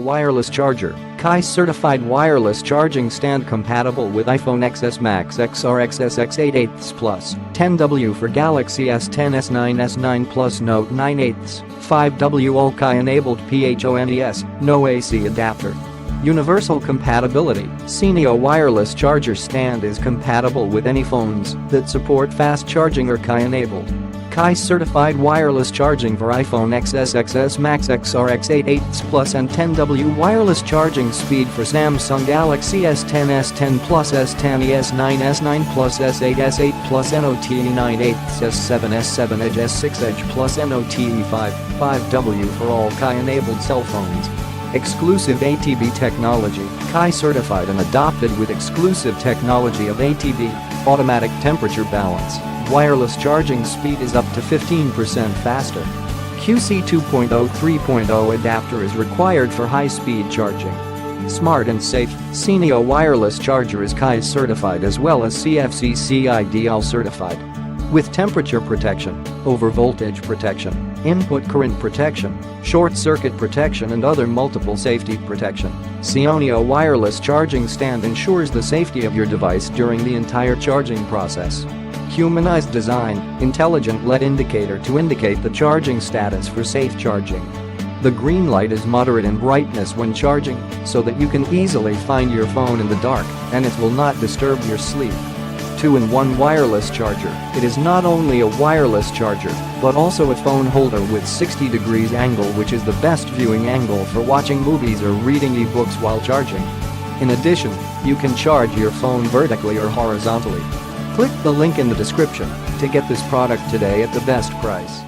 wireless charger, Kai certified wireless charging stand compatible with iPhone XS Max XR XS X8 Plus, 10W for Galaxy S10 S9 S9 Plus Note 9 8, 5W all Kai enabled PHONES, no AC adapter. Universal compatibility, Seneo wireless charger stand is compatible with any phones that support fast charging or Kai enabled. Kai certified wireless charging for iPhone XS XS Max XR X8 8 Plus and 10W wireless charging speed for Samsung Galaxy S10 S10 Plus S10 S9 S9 Plus S8 S8 Plus Note 9 8 S7 S7 Edge S6 Edge Plus Note 5 5W for all Kai enabled cell phones. Exclusive ATB technology, Kai certified and adopted with exclusive technology of ATB, automatic temperature balance. Wireless charging speed is up to 15% faster. QC 2.0 3.0 adapter is required for high-speed charging. Smart and safe, Seneo wireless charger is Kai certified as well as CFCC IDL certified. With temperature protection, over-voltage protection, input current protection, short-circuit protection and other multiple safety protection, Seneo wireless charging stand ensures the safety of your device during the entire charging process. Humanized design, intelligent LED indicator to indicate the charging status for safe charging. The green light is moderate in brightness when charging, so that you can easily find your phone in the dark and it will not disturb your sleep. 2-in-1 wireless charger, it is not only a wireless charger, but also a phone holder with 60 degrees angle, which is the best viewing angle for watching movies or reading e-books while charging. In addition, you can charge your phone vertically or horizontally. Click the link in the description to get this product today at the best price.